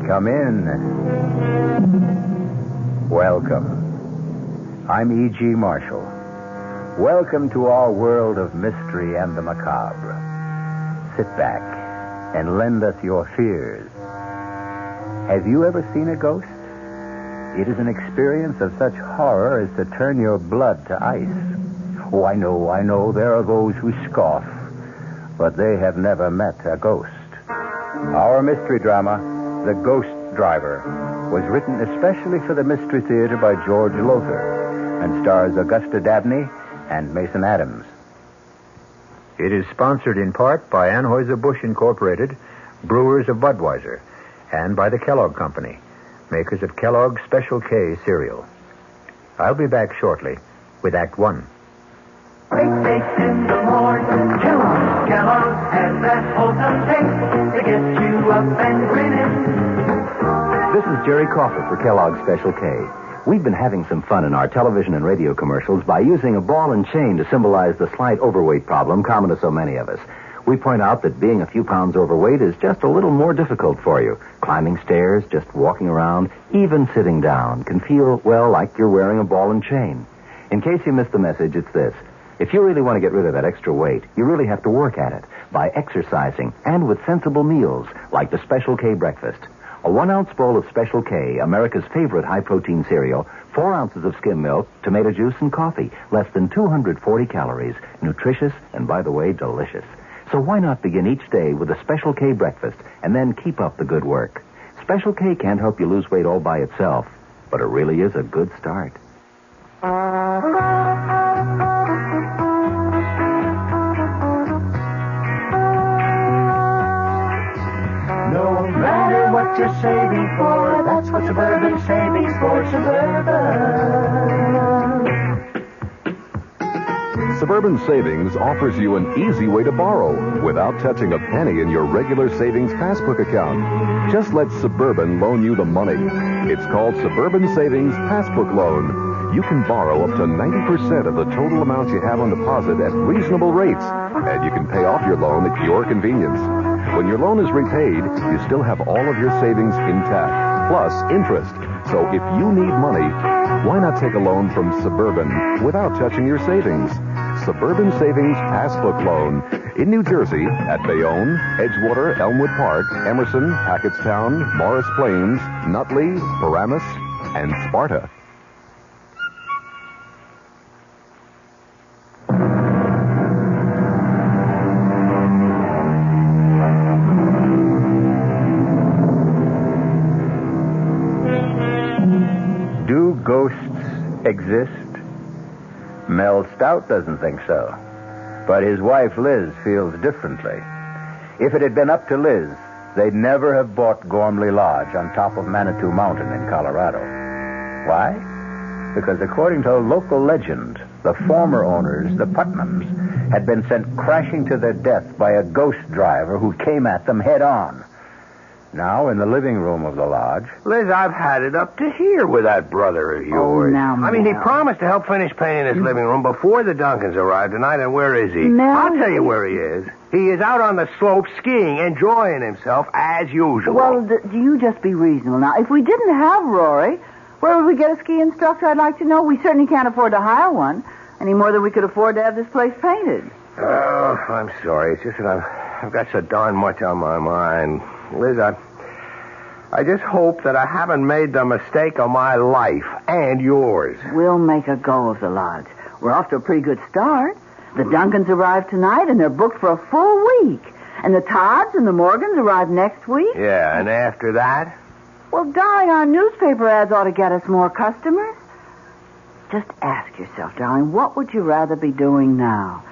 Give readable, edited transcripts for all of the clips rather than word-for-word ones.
Come in. Welcome. I'm E.G. Marshall. Welcome to our world of mystery and the macabre. Sit back and lend us your fears. Have you ever seen a ghost? It is an experience of such horror as to turn your blood to ice. Oh, I know, there are those who scoff, but they have never met a ghost. Our mystery drama, The Ghost Driver, was written especially for the Mystery Theater by George Lothar and stars Augusta Dabney and Mason Adams. It is sponsored in part by Anheuser-Busch Incorporated, brewers of Budweiser, and by the Kellogg Company, makers of Kellogg's Special K cereal. I'll be back shortly with Act One. Baked in the morning, Kellogg's has that wholesome taste to get you up and grinning. This is Jerry Crawford for Kellogg's Special K. We've been having some fun in our television and radio commercials by using a ball and chain to symbolize the slight overweight problem common to so many of us. We point out that being a few pounds overweight is just a little more difficult for you. Climbing stairs, just walking around, even sitting down can feel, well, like you're wearing a ball and chain. In case you missed the message, it's this. If you really want to get rid of that extra weight, you really have to work at it by exercising and with sensible meals like the Special K breakfast. A 1-ounce bowl of Special K, America's favorite high-protein cereal, 4 ounces of skim milk, tomato juice, and coffee. Less than 240 calories. Nutritious and, by the way, delicious. So why not begin each day with a Special K breakfast and then keep up the good work? Special K can't help you lose weight all by itself, but it really is a good start. No matter what you're saving for, that's what Suburban Savings for Suburban. Suburban Savings offers you an easy way to borrow without touching a penny in your regular savings passbook account. Just let Suburban loan you the money. It's called Suburban Savings Passbook Loan. You can borrow up to 90% of the total amount you have on deposit at reasonable rates, and you can pay off your loan at your convenience. When your loan is repaid, you still have all of your savings intact, plus interest. So if you need money, why not take a loan from Suburban without touching your savings? Suburban Savings Passbook Loan in New Jersey at Bayonne, Edgewater, Elmwood Park, Emerson, Hackettstown, Morris Plains, Nutley, Paramus, and Sparta. Do ghosts exist? Mel Stout doesn't think so. But his wife, Liz, feels differently. If it had been up to Liz, they'd never have bought Gormley Lodge on top of Manitou Mountain in Colorado. Why? Because according to local legend, the former owners, the Putnams, had been sent crashing to their death by a ghost driver who came at them head on. Now, in the living room of the lodge... Liz, I've had it up to here with that brother of yours. now, I mean, he Mel. promised to help finish painting his living room before the Duncans arrived tonight, and where is he? Mel, I'll tell you where he is. He is out on the slope skiing, enjoying himself as usual. Well, do you just be reasonable now. If we didn't have Rory, where would we get a ski instructor, I'd like to know? We certainly can't afford to hire one, any more than we could afford to have this place painted. Oh, I'm sorry. It's just that I've got so darn much on my mind. Liz, I just hope that I haven't made the mistake of my life and yours. We'll make a go of the lodge. We're off to a pretty good start. The Duncans arrive tonight, and they're booked for a full week. And the Todds and the Morgans arrive next week. Yeah, and after that? Well, darling, our newspaper ads ought to get us more customers. Just ask yourself, darling, what would you rather be doing now?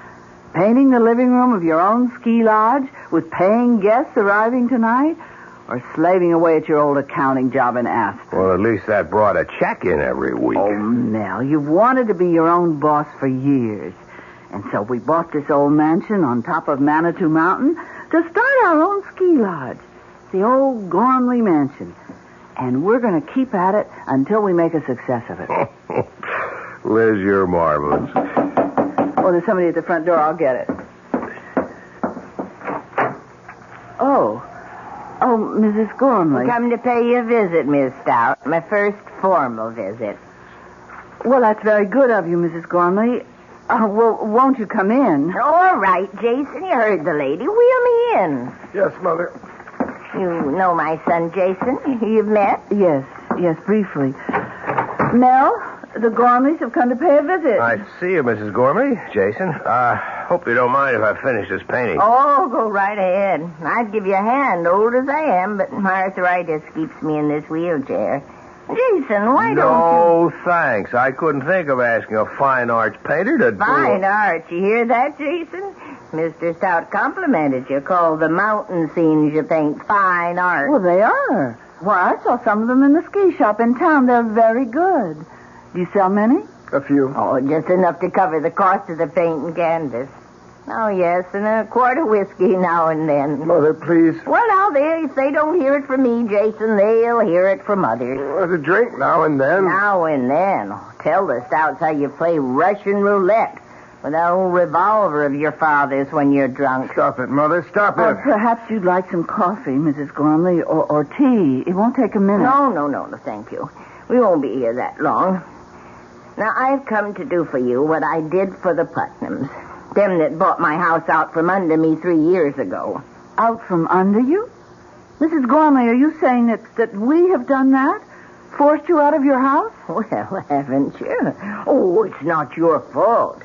Painting the living room of your own ski lodge with paying guests arriving tonight? Or slaving away at your old accounting job in Aspen? Well, at least that brought a check in every week. Oh, Mel, you've wanted to be your own boss for years. And so we bought this old mansion on top of Manitou Mountain to start our own ski lodge. The old Gormley Mansion. And we're going to keep at it until we make a success of it. Liz, you're marvelous. Oh, there's somebody at the front door. I'll get it. Oh. Oh, Mrs. Gormley. Come to pay you a visit, Miss Stout. My first formal visit. Well, that's very good of you, Mrs. Gormley. Well, won't you come in? All right, Jason, you heard the lady. Wheel me in. Yes, Mother. You know my son, Jason. You've met? Yes, briefly. Mel, the Gormleys have come to pay a visit. I see you, Mrs. Gormley. Jason. Hope you don't mind if I finish this painting. Oh, go right ahead. I'd give you a hand, old as I am, but my arthritis keeps me in this wheelchair. Jason, why don't No, thanks. I couldn't think of asking a fine arts painter to do... Fine art. You hear that, Jason? Mr. Stout complimented you, called the mountain scenes you paint fine art. Well, they are. Why, I saw some of them in the ski shop in town. They're very good. Do you sell many? A few. Oh, just enough to cover the cost of the paint and canvas. Oh, yes, and a quart of whiskey now and then. Mother, please. Well, now, if they don't hear it from me, Jason, they'll hear it from others. A drink now and then. Now and then. Tell the Stouts how you play Russian roulette with that old revolver of your father's when you're drunk. Stop it, Mother. Stop it. Perhaps you'd like some coffee, Mrs. Gormley, or tea. It won't take a minute. No, thank you. We won't be here that long. Now, I've come to do for you what I did for the Putnams. Them that bought my house out from under me 3 years ago. Out from under you? Mrs. Gormley, are you saying that we have done that? Forced you out of your house? Well, haven't you? Oh, it's not your fault.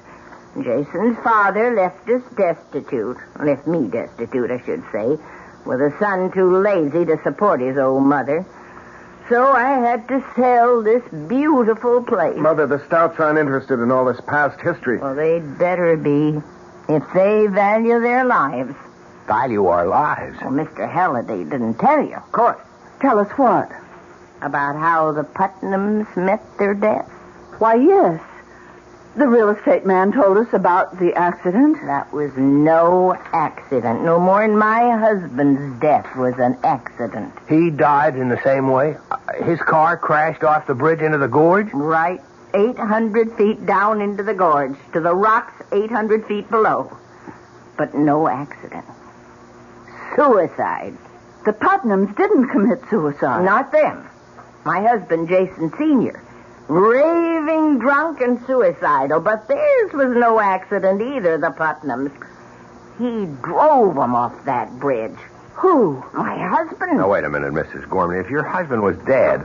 Jason's father left us destitute. Left me destitute, I should say. With a son too lazy to support his old mother. So I had to sell this beautiful place. Mother, the Stouts aren't interested in all this past history. Well, they'd better be. If they value their lives. Value our lives? Well, Mr. Halliday didn't tell you, of course. Tell us what? About how the Putnams met their death. Why, yes. The real estate man told us about the accident. That was no accident. No more than my husband's death was an accident. He died in the same way? His car crashed off the bridge into the gorge? Right. 800 feet down into the gorge, to the rocks 800 feet below. But no accident. Suicide. The Putnams didn't commit suicide. Not them. My husband, Jason Sr., raving drunk and suicidal, but theirs was no accident either, the Putnams. He drove them off that bridge. Who? My husband. Now, wait a minute, Mrs. Gormley. If your husband was dead...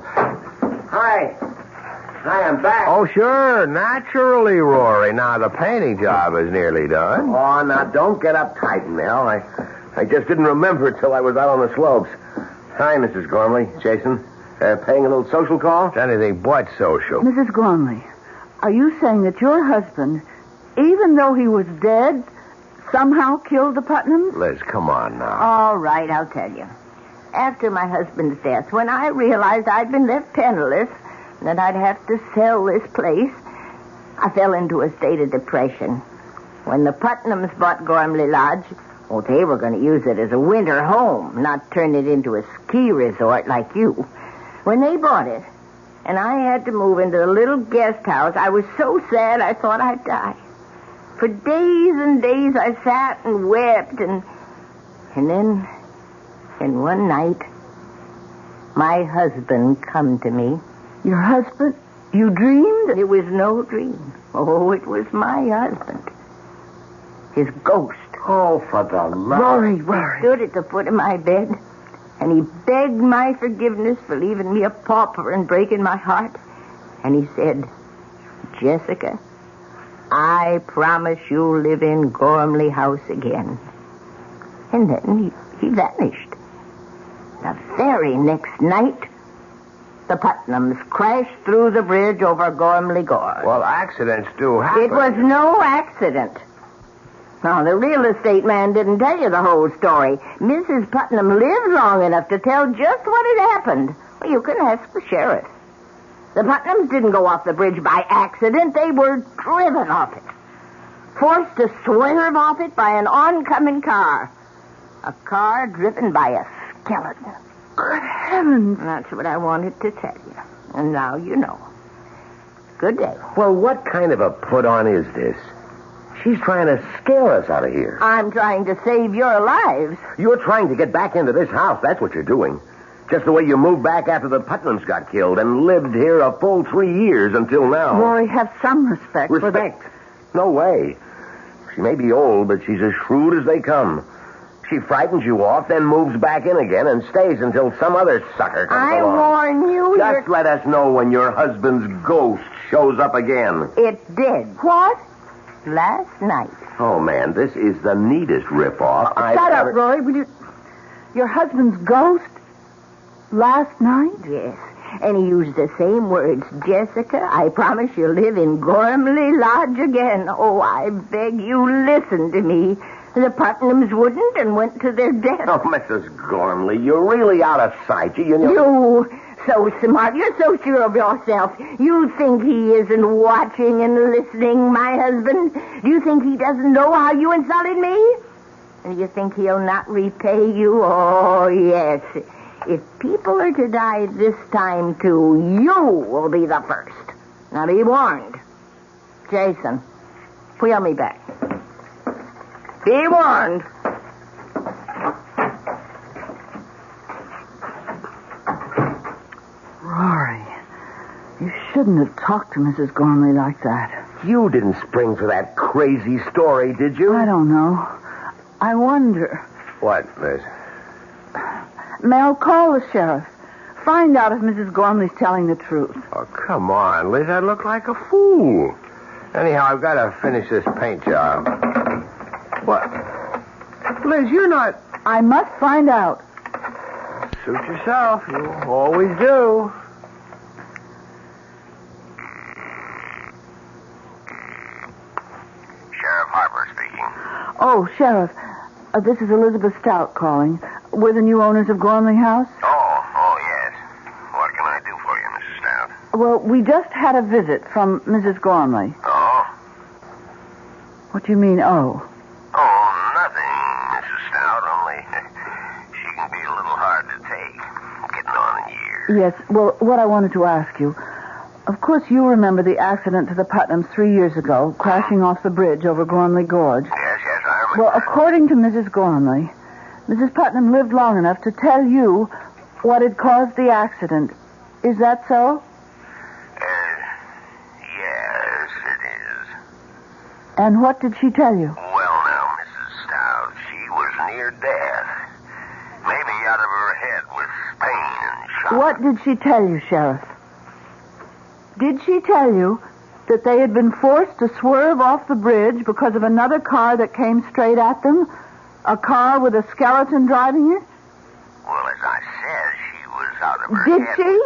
Hi, I'm back. Oh, sure. Naturally, Rory. Now, the painting job is nearly done. Oh, now, don't get uptight, Mel. I just didn't remember it till I was out on the slopes. Hi, Mrs. Gormley. Jason. Paying a little social call? It's anything but social. Mrs. Gormley, are you saying that your husband, even though he was dead, somehow killed the Putnams? Liz, come on now. All right, I'll tell you. After my husband's death, when I realized I'd been left penniless, and that I'd have to sell this place, I fell into a state of depression. When the Putnams bought Gormley Lodge, well, they were going to use it as a winter home, not turn it into a ski resort like you. When they bought it, and I had to move into the little guest house, I was so sad I thought I'd die. For days and days I sat and wept, and then one night, my husband come to me. Your husband? You dreamed? It was no dream. Oh, it was my husband. His ghost. Oh, for the love. Rory. He stood at the foot of my bed, and he begged my forgiveness for leaving me a pauper and breaking my heart. And he said, Jessica, I promise you'll live in Gormley House again. And then he vanished. The very next night, the Putnams crashed through the bridge over Gormley Gorge. Well, accidents do happen. It was no accident. Now, the real estate man didn't tell you the whole story. Mrs. Putnam lived long enough to tell just what had happened. Well, you can ask the sheriff. The Putnams didn't go off the bridge by accident. They were driven off it. Forced to swerve off it by an oncoming car. A car driven by a skeleton. Good heavens. That's what I wanted to tell you. And now you know. Good day. Well, what kind of a put-on is this? She's trying to scare us out of here. I'm trying to save your lives. You're trying to get back into this house. That's what you're doing. Just the way you moved back after the Putnams got killed and lived here a full 3 years until now. Rory, have some respect for the... Respect? No way. She may be old, but she's as shrewd as they come. She frightens you off, then moves back in again and stays until some other sucker comes I along. warn you. Just let us know when your husband's ghost shows up again. It did. What? Last night. Oh, man, this is the neatest ripoff I've Shut ever... up, Rory. Will you... Your husband's ghost? Last night? Yes. And he used the same words. Jessica, I promise you'll live in Gormley Lodge again. Oh, I beg you, listen to me. The Putnams wouldn't and went to their death. Oh, Mrs. Gormley, you're really out of sight. You know... You, so smart. You're so sure of yourself. You think he isn't watching and listening, my husband? Do you think he doesn't know how you insulted me? And you think he'll not repay you? Oh, yes. If people are to die this time, too, you will be the first. Now, be warned. Jason, wheel me back. Be warned. Rory, you shouldn't have talked to Mrs. Gormley like that. You didn't spring for that crazy story, did you? I don't know. I wonder. What, Liz? Mel, call the sheriff. Find out if Mrs. Gormley's telling the truth. Oh, come on, Liz. I look like a fool. Anyhow, I've got to finish this paint job. What? Liz, you're not... I must find out. Suit yourself. You always do. Sheriff Harper speaking. Oh, Sheriff, this is Elizabeth Stout calling. We're the new owners of Gormley House. Oh, yes. What can I do for you, Mrs. Stout? Well, we just had a visit from Mrs. Gormley. Oh? What do you mean, oh? Oh, nothing, Mrs. Stout, only she can be a little hard to take, getting on in years. Yes, well, what I wanted to ask you... Of course, you remember the accident to the Putnams 3 years ago, crashing off the bridge over Gormley Gorge. Yes, I remember. Well, according to Mrs. Gormley, Mrs. Putnam lived long enough to tell you what had caused the accident. Is that so? Yes, it is. And what did she tell you? Well, now, Mrs. Stout, she was near death. Maybe out of her head with pain and shock. What did she tell you, Sheriff? Did she tell you that they had been forced to swerve off the bridge because of another car that came straight at them? A car with a skeleton driving it? Well, as I said, she was out of her Did head. she?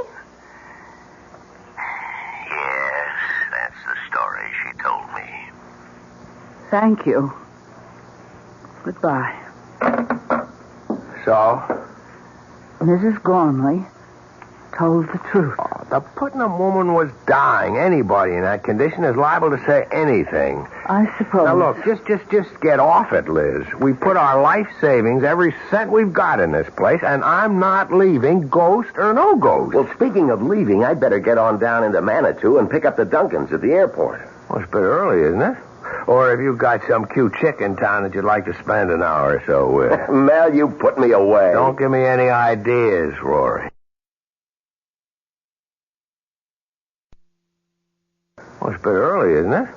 Yes, that's the story she told me. Thank you. Goodbye. So? Mrs. Gormley told the truth. Oh, the Putnam woman was dying. Anybody in that condition is liable to say anything. I suppose. Now, look, just get off it, Liz. We put our life savings, every cent we've got in this place, and I'm not leaving, ghost or no ghost. Well, speaking of leaving, I'd better get on down into Manitou and pick up the Duncans at the airport. Well, it's a bit early, isn't it? Or have you got some cute chick in town that you'd like to spend an hour or so with? Mel, you put me away. Don't give me any ideas, Rory. Well, it's a bit early, isn't it?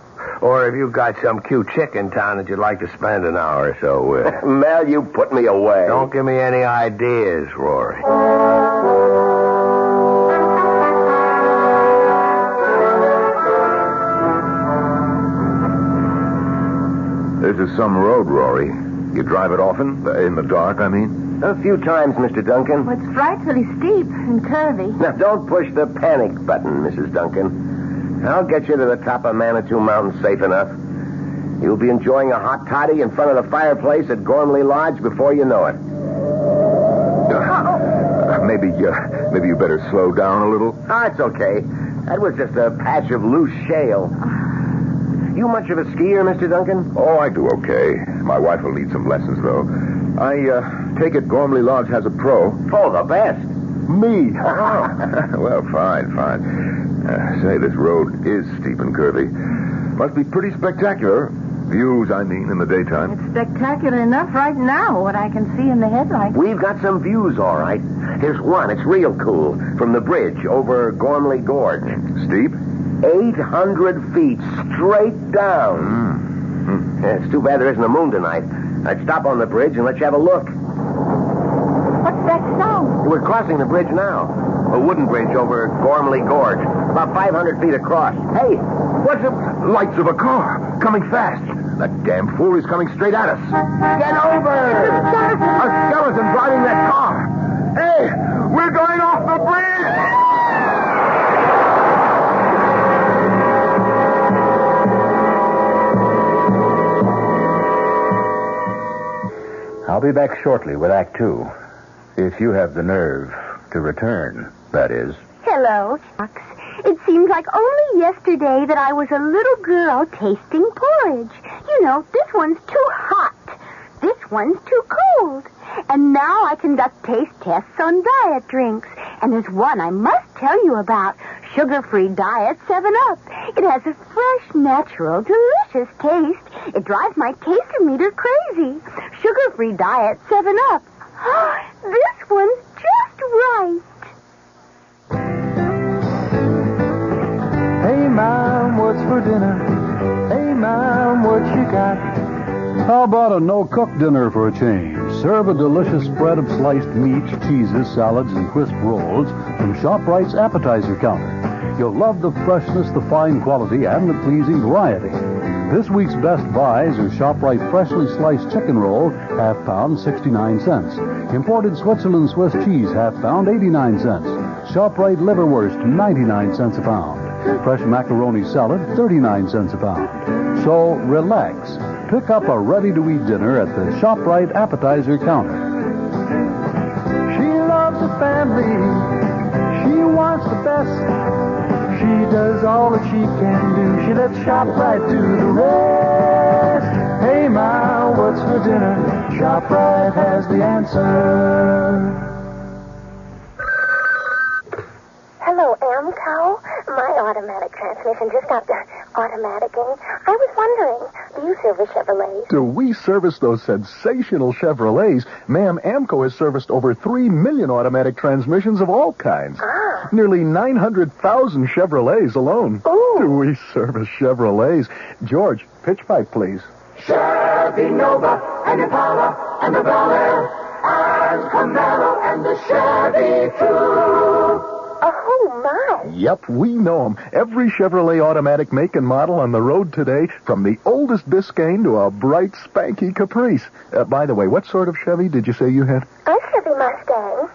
Or have you got some cute chick in town that you'd like to spend an hour or so with? Mel, you put me away. Don't give me any ideas, Rory. This is some road, Rory. You drive it often? In the dark, I mean? A few times, Mr. Duncan. Well, it's frightfully steep and curvy. Now, don't push the panic button, Mrs. Duncan. I'll get you to the top of Manitou Mountain safe enough. You'll be enjoying a hot toddy in front of the fireplace at Gormley Lodge before you know it. Maybe you better slow down a little. Ah, it's okay. That was just a patch of loose shale. You much of a skier, Mr. Duncan? Oh, I do okay. My wife will need some lessons, though. I take it Gormley Lodge has a pro. Oh, the best. Me? Well, fine. Say, this road is steep and curvy. Must be pretty spectacular. Views, I mean, in the daytime. It's spectacular enough right now, what I can see in the headlights. We've got some views, all right. Here's one. It's real cool. From the bridge over Gormley Gorge. Steep? 800 feet straight down. Yeah, it's too bad there isn't a moon tonight. I'd stop on the bridge and let you have a look. What's that sound? We're crossing the bridge now. A wooden bridge over Gormley Gorge. About 500 feet across. Hey, what's it? Lights of a car. Coming fast. That damn fool is coming straight at us. Get over! A skeleton driving that car. Hey, we're going off the bridge! I'll be back shortly with Act Two. If you have the nerve to return, that is. Hello, Fox. It seems like only yesterday that I was a little girl tasting porridge. You know, this one's too hot. This one's too cold. And now I conduct taste tests on diet drinks. And there's one I must tell you about. Sugar-free diet 7-Up. It has a fresh, natural, delicious taste. It drives my taster meter crazy. Sugar-free diet 7-Up. This one's just right. Hey, Mom, what's for dinner? Hey, Mom, what you got? How about a no-cook dinner for a change? Serve a delicious spread of sliced meats, cheeses, salads, and crisp rolls from ShopRite's appetizer counter. You'll love the freshness, the fine quality, and the pleasing variety. This week's best buys are ShopRite freshly sliced chicken roll, half pound, 69 cents. Imported Switzerland Swiss cheese, half pound, 89 cents. ShopRite liverwurst, 99 cents a pound. Fresh macaroni salad, 39 cents a pound. So relax. Pick up a ready-to-eat dinner at the ShopRite appetizer counter. She loves the family. She wants the best. She does all that she can do. She lets ShopRite do the rest. Hey, Ma, what's for dinner? ShopRite has the answer. Hello, Amco. My automatic transmission just got automaticing. I was wondering, do you service Chevrolets? Do we service those sensational Chevrolets? Ma'am, Amco has serviced over 3 million automatic transmissions of all kinds. Nearly 900,000 Chevrolets alone. Ooh. Do we service Chevrolets? George, pitch pipe, please. Chevy Nova and Impala and the Bel Air and Camaro and the Chevy too. Oh, my. Yep, we know them. Every Chevrolet automatic make and model on the road today, from the oldest Biscayne to a bright, spanky Caprice. By the way, what sort of Chevy did you say you had? A Chevy Mustang.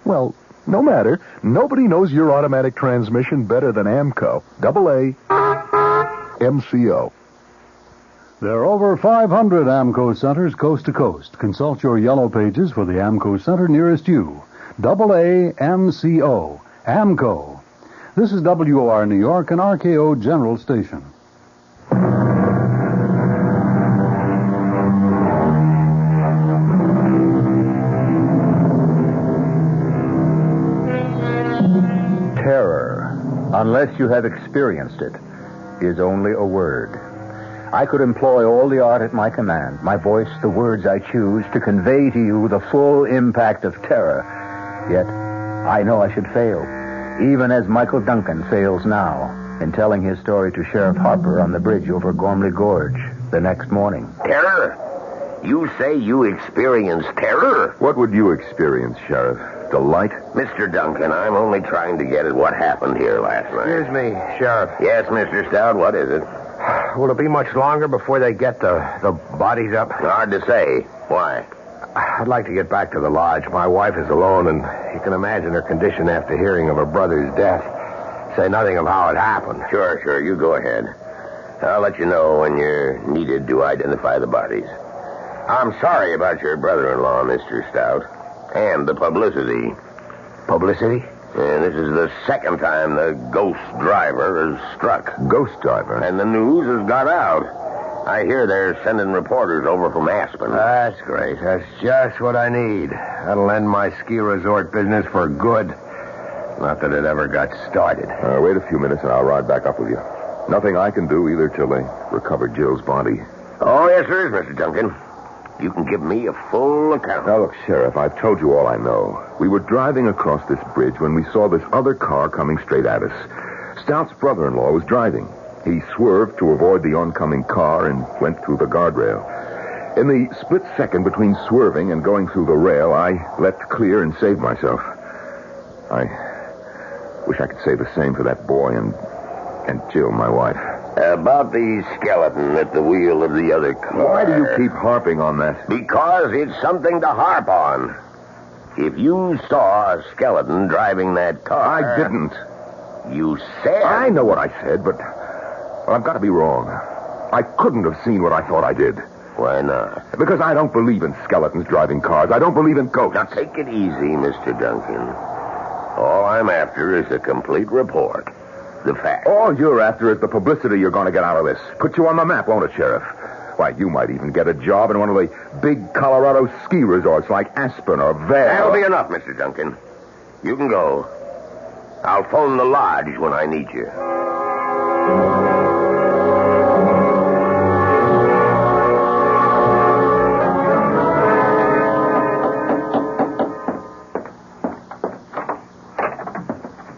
Well, no matter. Nobody knows your automatic transmission better than Amco. AA MCO. There are over 500 AMCO centers coast to coast. Consult your yellow pages for the AMCO center nearest you. AA MCO. AMCO. This is WOR New York and RKO General Station. Terror, unless you have experienced it, is only a word. I could employ all the art at my command, my voice, the words I choose, to convey to you the full impact of terror. Yet, I know I should fail, even as Michael Duncan fails now in telling his story to Sheriff Harper on the bridge over Gormley Gorge the next morning. Terror? You say you experienced terror? What would you experience, Sheriff? Delight? Mr. Duncan, I'm only trying to get at what happened here last night. Excuse me, Sheriff. Yes, Mr. Stout, what is it? Will it be much longer before they get the bodies up? Hard to say. Why? I'd like to get back to the lodge. My wife is alone, and you can imagine her condition after hearing of her brother's death. Say nothing of how it happened. Sure, you go ahead. I'll let you know when you're needed to identify the bodies. I'm sorry about your brother-in-law, Mr. Stout, and the publicity. Publicity? And this is the second time the ghost driver has struck. Ghost driver? And the news has got out. I hear they're sending reporters over from Aspen. That's great. That's just what I need. That'll end my ski resort business for good. Not that it ever got started. Wait a few minutes and I'll ride back up with you. Nothing I can do either till they recover Jill's body. Oh, yes, there is, Mr. Duncan. You can give me a full account. Now, look, Sheriff, I've told you all I know. We were driving across this bridge when we saw this other car coming straight at us. Stout's brother-in-law was driving. He swerved to avoid the oncoming car and went through the guardrail. In the split second between swerving and going through the rail, I leapt clear and saved myself. I wish I could say the same for that boy and Jill, my wife. About the skeleton at the wheel of the other car. Why do you keep harping on that? Because it's something to harp on. If you saw a skeleton driving that car... I didn't. You said... I know what I said, but I've got to be wrong. I couldn't have seen what I thought I did. Why not? Because I don't believe in skeletons driving cars. I don't believe in ghosts. Now, take it easy, Mr. Duncan. All I'm after is a complete report. The facts. All you're after is the publicity you're going to get out of this. Put you on the map, won't it, Sheriff? Why, you might even get a job in one of the big Colorado ski resorts like Aspen or Vail. That'll be enough, Mr. Duncan. You can go. I'll phone the lodge when I need you.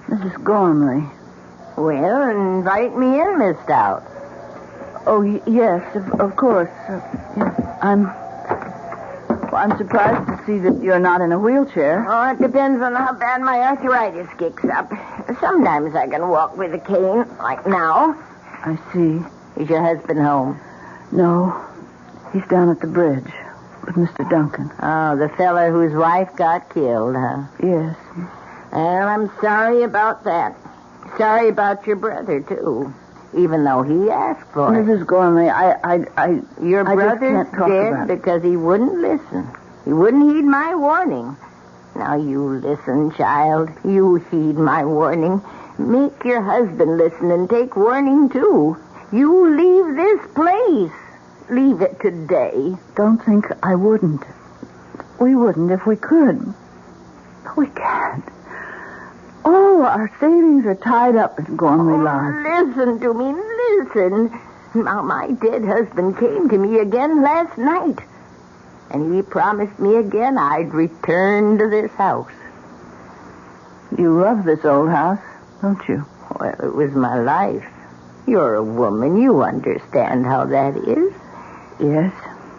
Mrs. Gormley. Well, invite me in, Miss Stout. Oh, yes, of course. Yes. I'm surprised to see that you're not in a wheelchair. Oh, it depends on how bad my arthritis kicks up. Sometimes I can walk with a cane, like now. I see. Is your husband home? No, he's down at the bridge with Mr. Duncan. Oh, the fella whose wife got killed, huh? Yes. Well, I'm sorry about that. Sorry about your brother, too. Even though he asked for it. Mrs. Gormley, Your I brother's just can't talk dead about it. because he wouldn't listen. He wouldn't heed my warning. Now you listen, child. You heed my warning. Make your husband listen and take warning, too. You leave this place. Leave it today. Don't think I wouldn't. We wouldn't if we could. But we can't. Oh, our savings are tied up at Gormley Lodge. Listen to me, listen. Now, my dead husband came to me again last night. And he promised me again I'd return to this house. You love this old house, don't you? Well, it was my life. You're a woman. You understand how that is. Yes.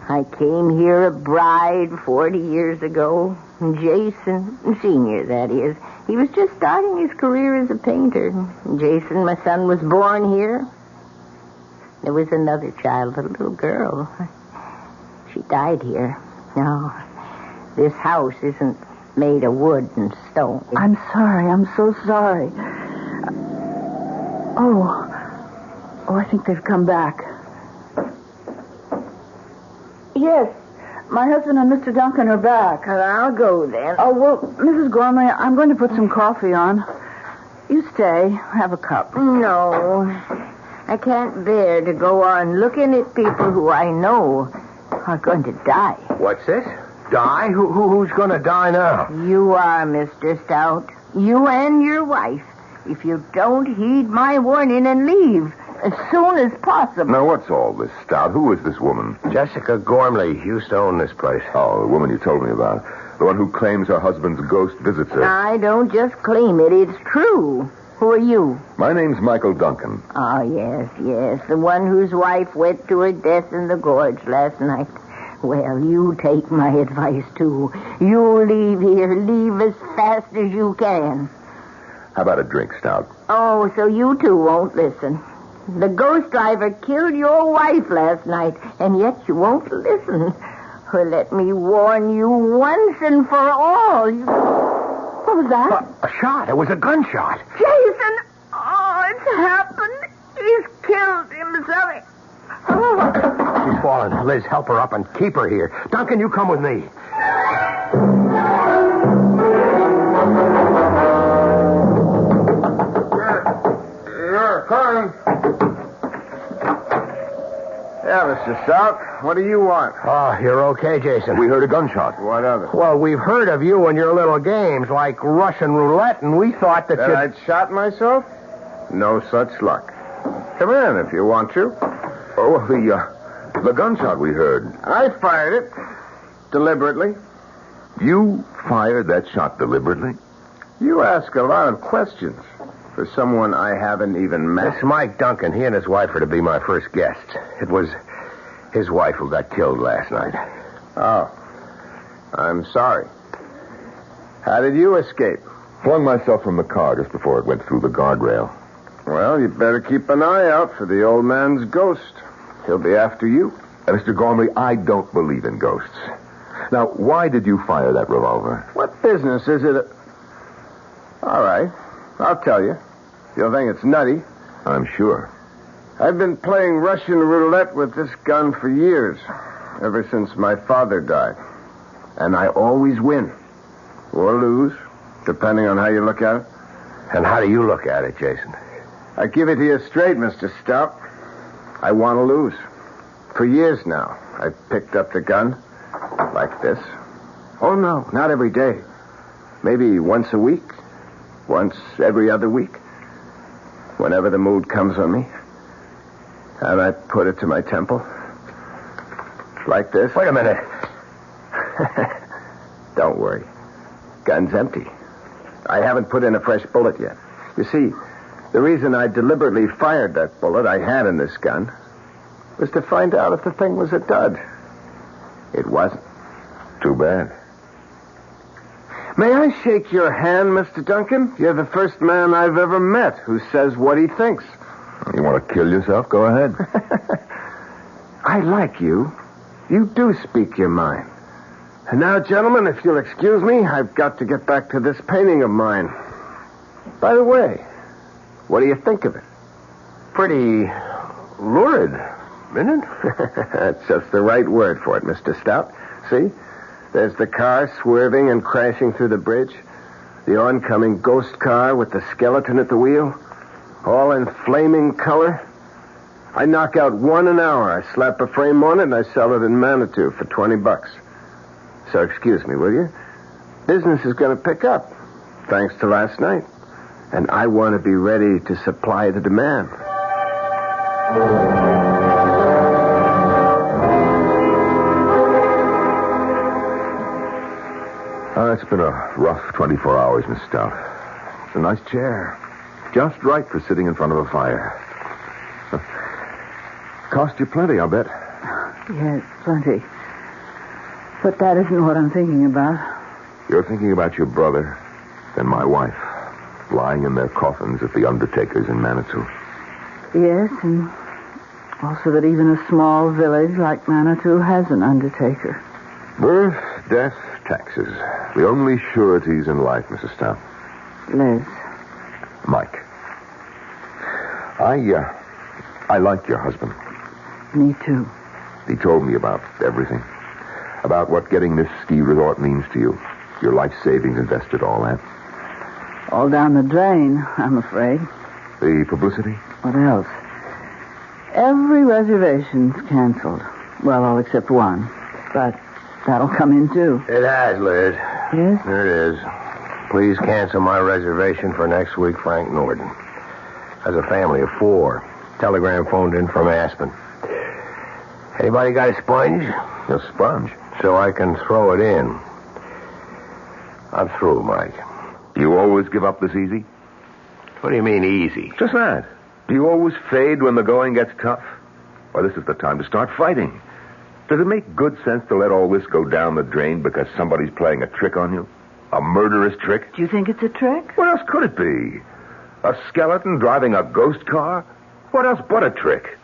I came here a bride 40 years ago. Jason, Senior, that is. He was just starting his career as a painter. Jason, my son, was born here. There was another child, a little girl. She died here. No, this house isn't made of wood and stone. I'm sorry. I'm so sorry. Oh, I think they've come back. Yes, my husband and Mr. Duncan are back. Well, I'll go then. Oh, well, Mrs. Gormley, I'm going to put some coffee on. You stay. Have a cup. No, I can't bear to go on looking at people who I know are going to die. What's this? Die? Who's going to die now? You are, Mr. Stout. You and your wife. If you don't heed my warning and leave as soon as possible. Now, what's all this, Stout? Who is this woman? Jessica Gormley used to own this place. Oh, the woman you told me about. The one who claims her husband's ghost visits her. I don't just claim it. It's true. Who are you? My name's Michael Duncan. Oh, yes. The one whose wife went to her death in the gorge last night. Well, you take my advice, too. You leave here. Leave as fast as you can. How about a drink, Stout? Oh, so you two won't listen. The ghost driver killed your wife last night, and yet you won't listen. Well, let me warn you once and for all. What was that? A shot. It was a gunshot. Jason! Oh, it's happened. He's killed himself. Oh. She's fallen. Liz, help her up and keep her here. Duncan, you come with me. You're coming. Yeah, Mr. Stout, what do you want? Oh, you're okay, Jason. We heard a gunshot. What of it? Well, we've heard of you and your little games like Russian roulette, and we thought that you... I'd shot myself? No such luck. Come in if you want to. Oh, The gunshot we heard. I fired it. Deliberately. You fired that shot deliberately? You ask a lot of questions for someone I haven't even met. This Mike Duncan, he and his wife are to be my first guests. It was his wife who got killed last night. Oh. I'm sorry. How did you escape? Flung myself from the car just before it went through the guardrail. Well, you better keep an eye out for the old man's ghost. He'll be after you. Mr. Gormley, I don't believe in ghosts. Now, why did you fire that revolver? What business is it? All right. I'll tell you. You'll think it's nutty. I'm sure. I've been playing Russian roulette with this gun for years. Ever since my father died. And I always win. Or lose, depending on how you look at it. And how do you look at it, Jason? I give it to you straight, Mr. Stout. I want to lose. For years now, I've picked up the gun like this. Oh, no, not every day. Maybe once a week. Once every other week. Whenever the mood comes on me. And I put it to my temple. Like this. Wait a minute. Don't worry. Gun's empty. I haven't put in a fresh bullet yet. You see, the reason I deliberately fired that bullet I had in this gun was to find out if the thing was a dud. It wasn't. Too bad. May I shake your hand, Mr. Duncan? You're the first man I've ever met who says what he thinks. You want to kill yourself? Go ahead. I like you. You do speak your mind. And now, gentlemen, if you'll excuse me, I've got to get back to this painting of mine. By the way, what do you think of it? Pretty lurid, isn't it? That's just the right word for it, Mr. Stout. See? There's the car swerving and crashing through the bridge. The oncoming ghost car with the skeleton at the wheel. All in flaming color. I knock out one an hour. I slap a frame on it and I sell it in Manitou for $20. So excuse me, will you? Business is going to pick up, thanks to last night. And I want to be ready to supply the demand. It's been a rough 24 hours, Miss Stout. It's a nice chair. Just right for sitting in front of a fire. Cost you plenty, I'll bet. Yes, plenty. But that isn't what I'm thinking about. You're thinking about your brother and my wife lying in their coffins at the undertaker's in Manitou. Yes, and also that even a small village like Manitou has an undertaker. Birth, death, taxes. The only sureties in life, Mrs. Stout. Liz. Mike. I like your husband. Me too. He told me about everything. About what getting this ski resort means to you. Your life savings invested, all that. All down the drain, I'm afraid. The publicity? What else? Every reservation's canceled. Well, all except one. But that'll come in, too. It has, Liz. Yes? There it is. Please cancel my reservation for next week, Frank Norton. Has a family of 4. Telegram phoned in from Aspen. Anybody got a sponge? A sponge? So I can throw it in. I'm through, Mike. You always give up this easy? What do you mean, easy? Just that. Do you always fade when the going gets tough? Well, this is the time to start fighting. Does it make good sense to let all this go down the drain because somebody's playing a trick on you? A murderous trick? Do you think it's a trick? What else could it be? A skeleton driving a ghost car? What else but a trick?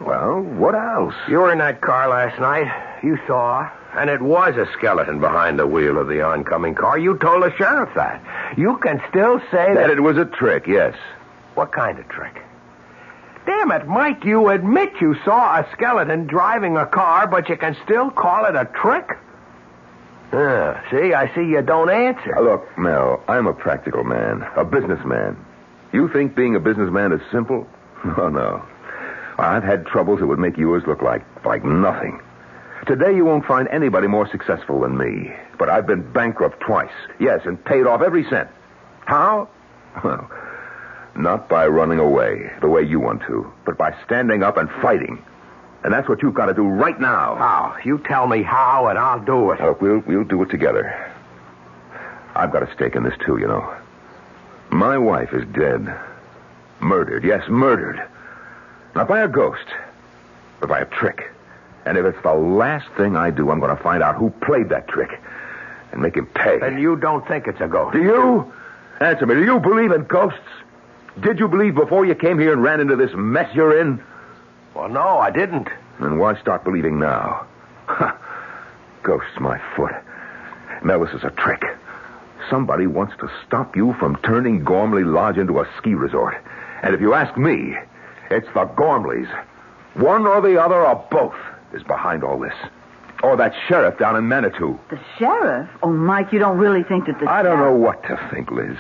Well, what else? You were in that car last night. You saw. And it was a skeleton behind the wheel of the oncoming car. You told the sheriff that. You can still say that it was a trick, yes. What kind of trick? Damn it, Mike, you admit you saw a skeleton driving a car, but you can still call it a trick? See, I see you don't answer. Look, Mel, I'm a practical man, a businessman. You think being a businessman is simple? Oh, no. I've had troubles that would make yours look like nothing. Today you won't find anybody more successful than me. But I've been bankrupt twice. Yes, and paid off every cent. How? Well, not by running away, the way you want to, but by standing up and fighting. And that's what you've got to do right now. How? You tell me how, and I'll do it. Look, we'll do it together. I've got a stake in this, too, you know. My wife is dead. Murdered. Yes, murdered. Not by a ghost, but by a trick. And if it's the last thing I do, I'm going to find out who played that trick and make him pay. Then you don't think it's a ghost? Do you? Answer me. Do you believe in ghosts? Did you believe before you came here and ran into this mess you're in? Well, no, I didn't. Then why start believing now? Ghosts, my foot. Mel, this is a trick. Somebody wants to stop you from turning Gormley Lodge into a ski resort. And if you ask me, it's the Gormleys. One or the other or both is behind all this. Or that sheriff down in Manitou. The sheriff? Oh, Mike, you don't really think that the I don't know what to think, Liz.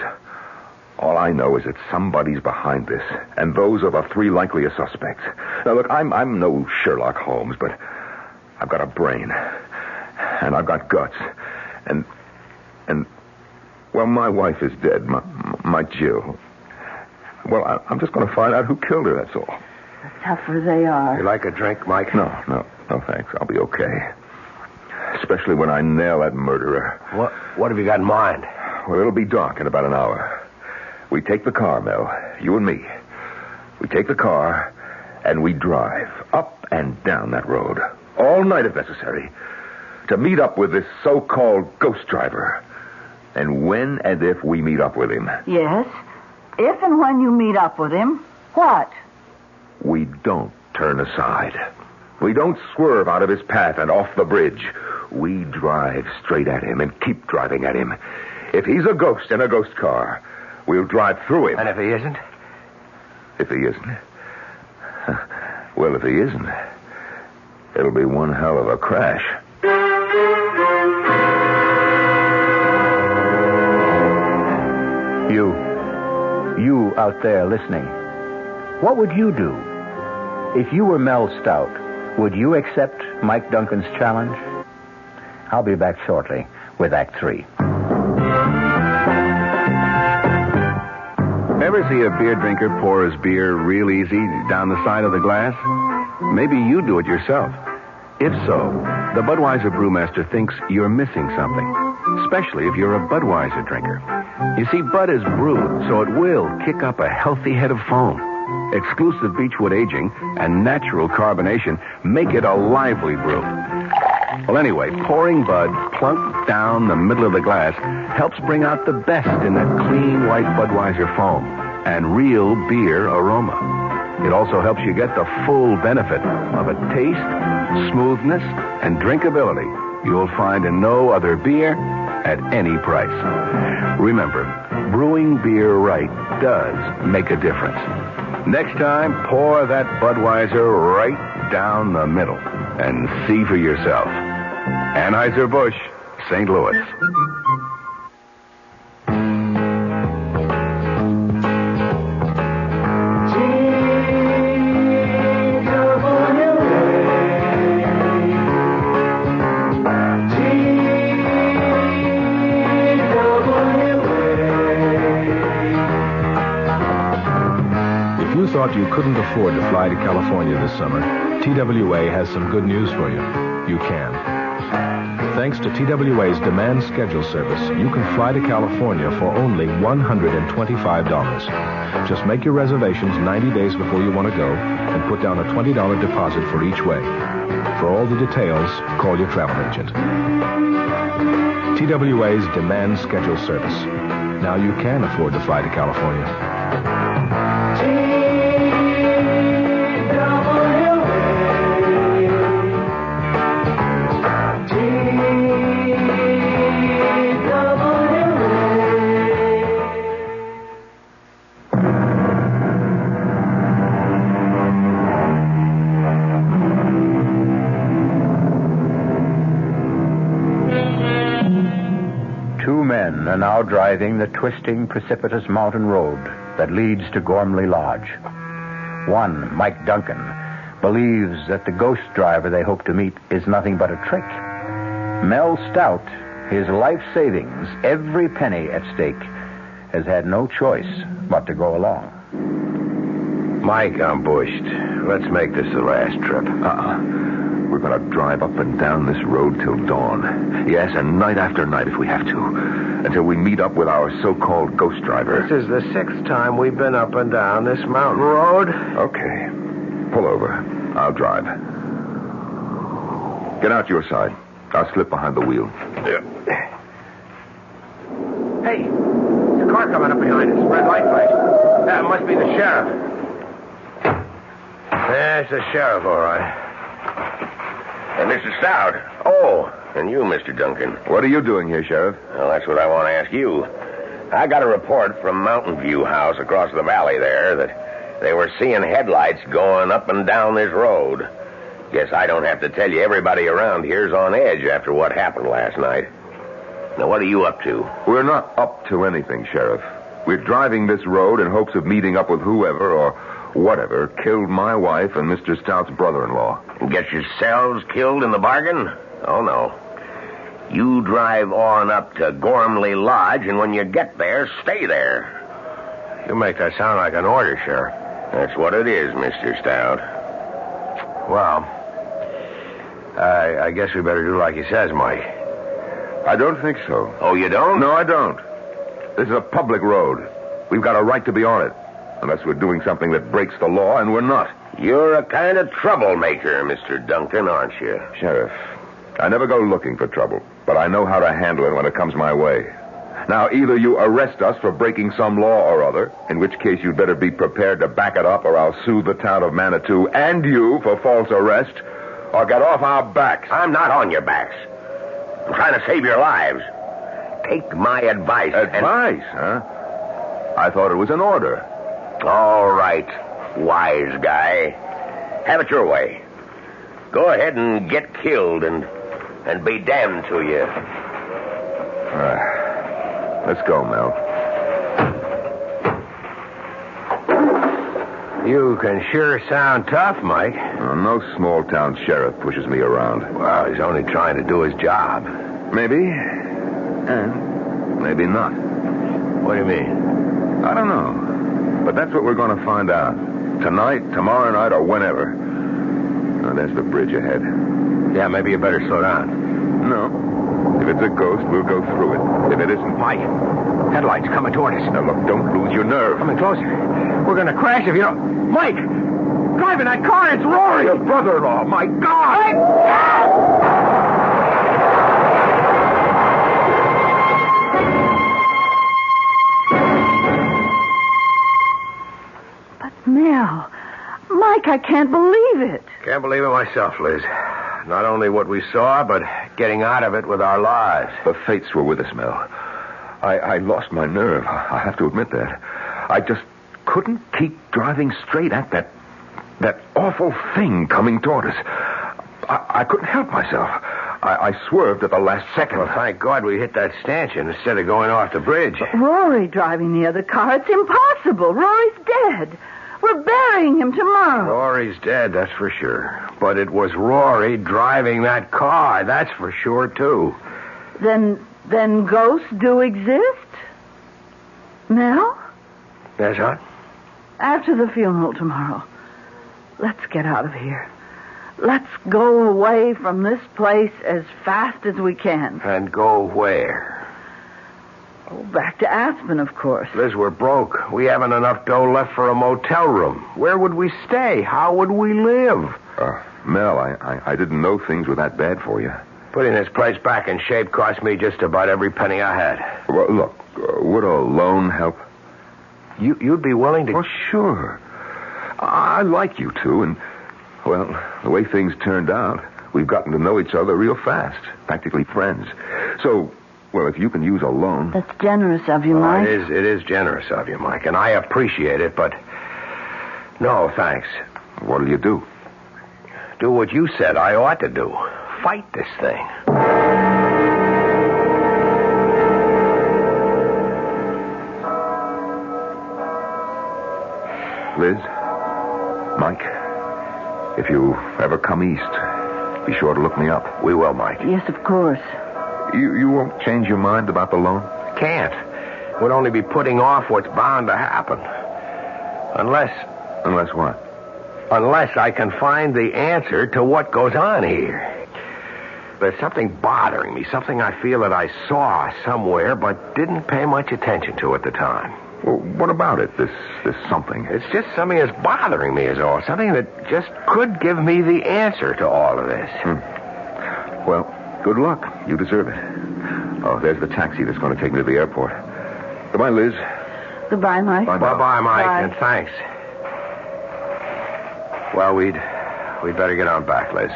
All I know is that somebody's behind this, and those are the three likeliest suspects. Now, look, I'm no Sherlock Holmes, but I've got a brain, and I've got guts, and well, my wife is dead, my Jill. Well, I'm just going to find out who killed her, that's all. The tougher they are. You like a drink, Mike? No, thanks. I'll be okay. Especially when I nail that murderer. What have you got in mind? Well, it'll be dark in about an hour. We take the car, Mel, you and me. We take the car, and we drive up and down that road, all night if necessary, to meet up with this so-called ghost driver. And when and if we meet up with him... Yes? If and when you meet up with him, what? We don't turn aside. We don't swerve out of his path and off the bridge. We drive straight at him and keep driving at him. If he's a ghost in a ghost car, we'll drive through him. And if he isn't? If he isn't? Well, if he isn't, it'll be one hell of a crash. You out there listening, what would you do? If you were Mel Stout, would you accept Mike Duncan's challenge? I'll be back shortly with Act 3. Ever see a beer drinker pour his beer real easy down the side of the glass? Maybe you do it yourself. If so, the Budweiser Brewmaster thinks you're missing something, especially if you're a Budweiser drinker. You see, Bud is brewed, so it will kick up a healthy head of foam. Exclusive Beechwood aging and natural carbonation make it a lively brew. Well, anyway, pouring Bud plunk down the middle of the glass helps bring out the best in that clean white Budweiser foam and real beer aroma. It also helps you get the full benefit of a taste, smoothness, and drinkability you'll find in no other beer at any price. Remember, brewing beer right does make a difference. Next time, pour that Budweiser right down the middle and see for yourself. Anheuser-Busch, St. Louis. Thought you couldn't afford to fly to California this summer, TWA has some good news for you. You can. Thanks to TWA's demand schedule service, you can fly to California for only $125. Just make your reservations 90 days before you want to go and put down a $20 deposit for each way. For all the details, call your travel agent. TWA's demand schedule service. Now you can afford to fly to California. Are now driving the twisting, precipitous mountain road that leads to Gormley Lodge. One, Mike Duncan, believes that the ghost driver they hope to meet is nothing but a trick. Mel Stout, his life savings, every penny at stake, has had no choice but to go along. Mike, I'm bushed. Let's make this the last trip. We're going to drive up and down this road till dawn. Yes, and night after night if we have to. Until we meet up with our so-called ghost driver. This is the 6th time we've been up and down this mountain road. Okay. Pull over. I'll drive. Get out your side. I'll slip behind the wheel. Yeah. Hey, there's a car coming up behind us. Red light flash. That must be the sheriff. There's the sheriff, all right. And Mr. Stout. Oh, and you, Mr. Duncan. What are you doing here, Sheriff? Well, that's what I want to ask you. I got a report from Mountain View House across the valley there that they were seeing headlights going up and down this road. Guess I don't have to tell you everybody around here's on edge after what happened last night. Now, what are you up to? We're not up to anything, Sheriff. We're driving this road in hopes of meeting up with whoever or whatever killed my wife and Mr. Stout's brother-in-law. Get yourselves killed in the bargain? Oh, no. You drive on up to Gormley Lodge, and when you get there, stay there. You make that sound like an order, Sheriff. That's what it is, Mr. Stout. Well, I guess we better do like he says, Mike. I don't think so. Oh, you don't? No, I don't. This is a public road. We've got a right to be on it. Unless we're doing something that breaks the law, and we're not. You're a kind of troublemaker, Mr. Duncan, aren't you? Sheriff, I never go looking for trouble, but I know how to handle it when it comes my way. Now, either you arrest us for breaking some law or other, in which case you'd better be prepared to back it up, or I'll sue the town of Manitou and you for false arrest, or get off our backs. I'm not on your backs. I'm trying to save your lives. Take my advice. Advice, huh? I thought it was an order. All right, wise guy. Have it your way. Go ahead and get killed and be damned to you. Let's go, Mel. You can sure sound tough, Mike. No small-town sheriff pushes me around. Well, he's only trying to do his job. Maybe. And maybe not. What do you mean? I don't know. But that's what we're going to find out. Tonight, tomorrow night, or whenever. Now, there's the bridge ahead. Yeah, maybe you better slow down. No. If it's a ghost, we'll go through it. If it isn't... Mike, headlights coming toward us. Now, look, don't lose your nerve. Coming closer. We're going to crash if you don't... Mike! Driving that car, it's Rory! Your brother-in-law, my God! Mel, Mike, I can't believe it. Can't believe it myself, Liz. Not only what we saw, but getting out of it with our lives. The fates were with us, Mel. I lost my nerve. I have to admit that. I just couldn't keep driving straight at that awful thing coming toward us. I couldn't help myself. I swerved at the last second. Well, thank God we hit that stanchion instead of going off the bridge. But Rory driving the other car, it's impossible. Rory's dead. We're burying him tomorrow. Rory's dead, that's for sure. But it was Rory driving that car, that's for sure, too. Then ghosts do exist? Mel? Yes, huh? After the funeral tomorrow, let's get out of here. Let's go away from this place as fast as we can. And go where? Oh, back to Aspen, of course. Liz, we're broke. We haven't enough dough left for a motel room. Where would we stay? How would we live? Mel, I didn't know things were that bad for you. Putting this place back in shape cost me just about every penny I had. Well, look, would a loan help? You'd be willing to... Well, sure. I like you two, and, well, the way things turned out, we've gotten to know each other real fast. Practically friends. So, well, if you can use a loan... That's generous of you, Mike. It is generous of you, Mike, and I appreciate it, but... No, thanks. What'll you do? Do what you said I ought to do. Fight this thing. Liz, Mike, if you ever come east, be sure to look me up. We will, Mike. Yes, of course. You won't change your mind about the loan? Can't. Would only be putting off what's bound to happen. Unless Unless what? Unless I can find the answer to what goes on here. There's something bothering me, something I feel that I saw somewhere but didn't pay much attention to at the time. Well, what about it, this something? It's just something that's bothering me is all. Something that just could give me the answer to all of this. Well, good luck. You deserve it. Oh, there's the taxi that's going to take me to the airport. Goodbye, Liz. Goodbye, Mike. Bye-bye, Mike, Bye. and thanks. Well, we'd better get on back, Liz.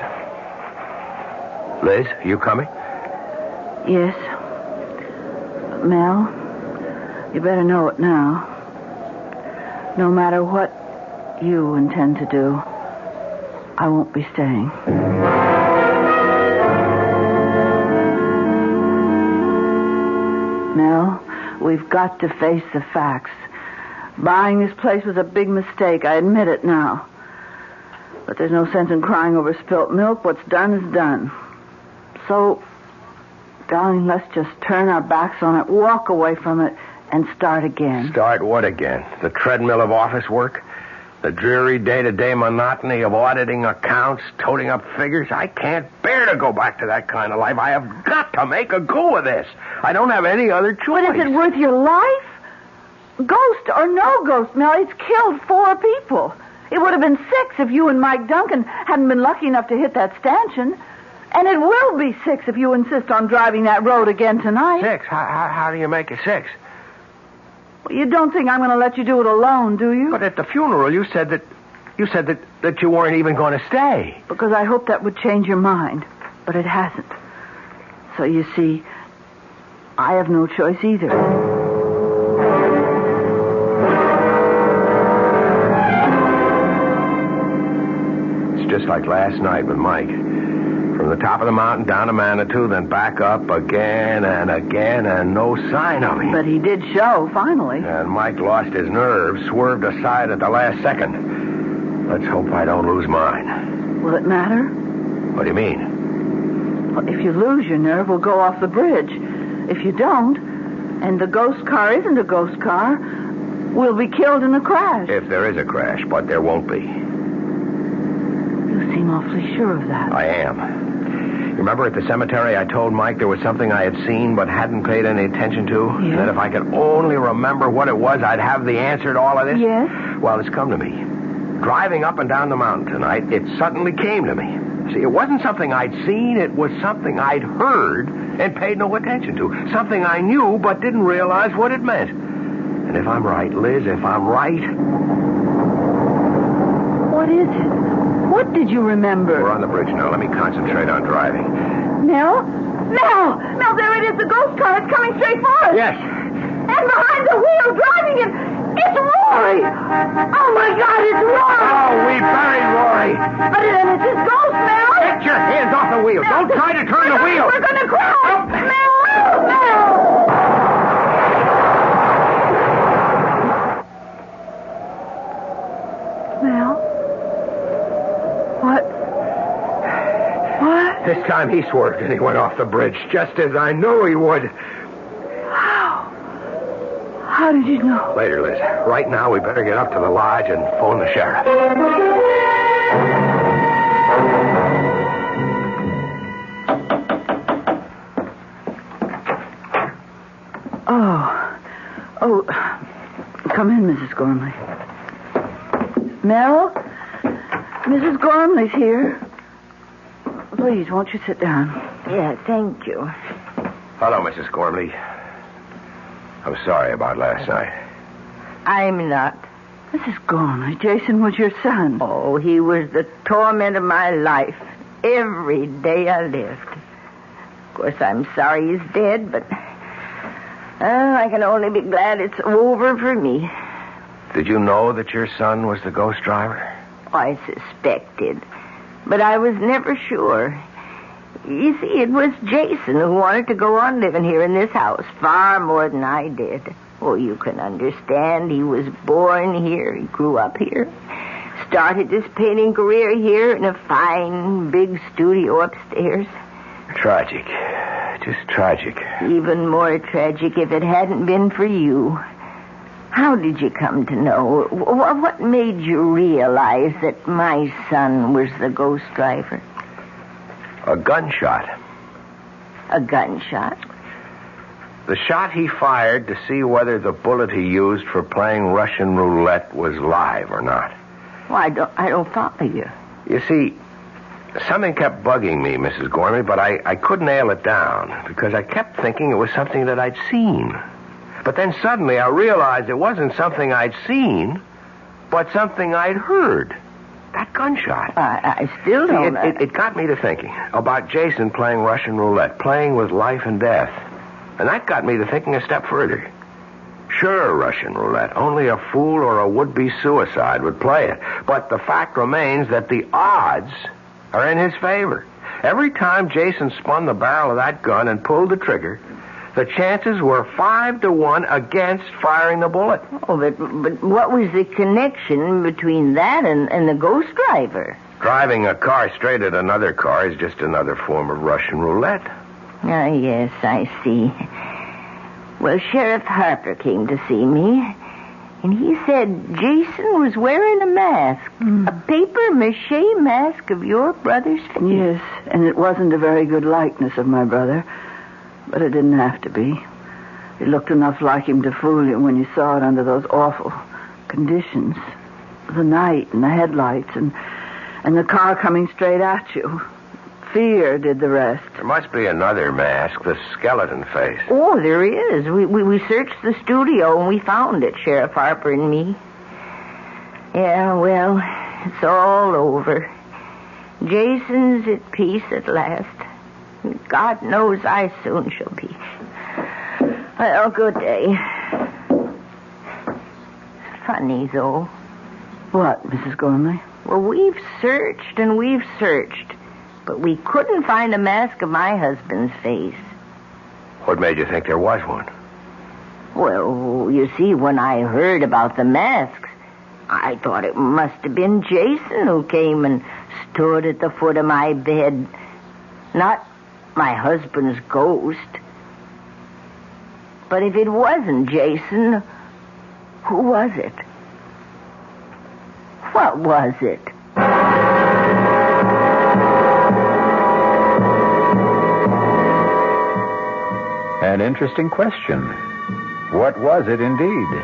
Liz, you coming? Yes. Mel, you better know it now. No matter what you intend to do, I won't be staying. Mel, we've got to face the facts. Buying this place was a big mistake. I admit it now. But there's no sense in crying over spilt milk. What's done is done. So, darling, let's just turn our backs on it, walk away from it, and start again. Start what again? The treadmill of office work? The dreary day-to-day monotony of auditing accounts, toting up figures? I can't bear to go back to that kind of life. I have got to make a go of this. I don't have any other choice. But is it worth your life? Ghost or no ghost, Mel, it's killed 4 people. It would have been 6 if you and Mike Duncan hadn't been lucky enough to hit that stanchion. And it will be 6 if you insist on driving that road again tonight. 6? How do you make it 6? You don't think I'm going to let you do it alone, do you? But at the funeral, you said that you weren't even going to stay. Because I hoped that would change your mind. But it hasn't. So you see, I have no choice either. It's just like last night with Mike. From the top of the mountain down to Manitou, then back up again and again, and no sign of him. But he did show, finally. And Mike lost his nerve, swerved aside at the last second. Let's hope I don't lose mine. Will it matter? What do you mean? Well, if you lose your nerve, we'll go off the bridge. If you don't, and the ghost car isn't a ghost car, we'll be killed in a crash. If there is a crash, but there won't be. You seem awfully sure of that. I am. Remember at the cemetery I told Mike there was something I had seen but hadn't paid any attention to? Yes. And that if I could only remember what it was, I'd have the answer to all of this? Yes. Well, it's come to me. Driving up and down the mountain tonight, it suddenly came to me. See, it wasn't something I'd seen. It was something I'd heard and paid no attention to. Something I knew but didn't realize what it meant. And if I'm right, Liz, if I'm right... What is it? What did you remember? We're on the bridge now. Let me concentrate on driving. Mel? Mel! Mel, there it is, the ghost car. It's coming straight for us. Yes. And behind the wheel, driving it, it's Rory! Oh, my God, it's Rory! Oh, we buried Rory. But it's his ghost, Mel! Get your hands off the wheel. Don't try to turn the wheel. We're going to crash! Mel! Mel! Mel? What? This time he swerved and he went off the bridge, just as I knew he would. How? How did you know? Later, Liz. Right now, we better get up to the lodge and phone the sheriff. Oh, come in, Mrs. Gormley. Mel? Mrs. Gormley's here. Please, won't you sit down? Yeah, thank you. Hello, Mrs. Gormley. I'm sorry about last night. I'm not. Mrs. Gormley, Jason was your son. Oh, he was the torment of my life. Every day I lived. Of course, I'm sorry he's dead, but I can only be glad it's over for me. Did you know that your son was the ghost driver? I suspected, but I was never sure. You see, it was Jason who wanted to go on living here in this house far more than I did. Oh, you can understand. He was born here. He grew up here. Started his painting career here in a fine, big studio upstairs. Tragic. Just tragic. Even more tragic if it hadn't been for you. How did you come to know? What made you realize that my son was the ghost driver? A gunshot. A gunshot? The shot he fired to see whether the bullet he used for playing Russian roulette was live or not. Well, I don't follow you. You see, something kept bugging me, Mrs. Gormley, but I couldn't nail it down because I kept thinking it was something that I'd seen. But then suddenly I realized it wasn't something I'd seen, but something I'd heard. That gunshot. I still don't know. It got me to thinking about Jason playing Russian roulette, playing with life and death. And that got me to thinking a step further. Sure, Russian roulette. Only a fool or a would-be suicide would play it. But the fact remains that the odds are in his favor. Every time Jason spun the barrel of that gun and pulled the trigger, the chances were 5-1 against firing the bullet. Oh, but what was the connection between that and the ghost driver? Driving a car straight at another car is just another form of Russian roulette. Ah, yes, I see. Well, Sheriff Harper came to see me, and he said Jason was wearing a mask, a papier-mâché mask of your brother's face. Yes, and it wasn't a very good likeness of my brother, but it didn't have to be. It looked enough like him to fool you when you saw it under those awful conditions. The night and the headlights and the car coming straight at you. Fear did the rest. There must be another mask, the skeleton face. Oh, there is. We searched the studio and we found it, Sheriff Harper and me. Yeah, well, it's all over. Jason's at peace at last. God knows I soon shall be. Well, good day. Funny, though. What, Mrs. Gormley? Well, we've searched and we've searched, but we couldn't find a mask of my husband's face. What made you think there was one? Well, you see, when I heard about the masks, I thought it must have been Jason who came and stood at the foot of my bed. Not my husband's ghost. But if it wasn't Jason, who was it? What was it? An interesting question. What was it indeed?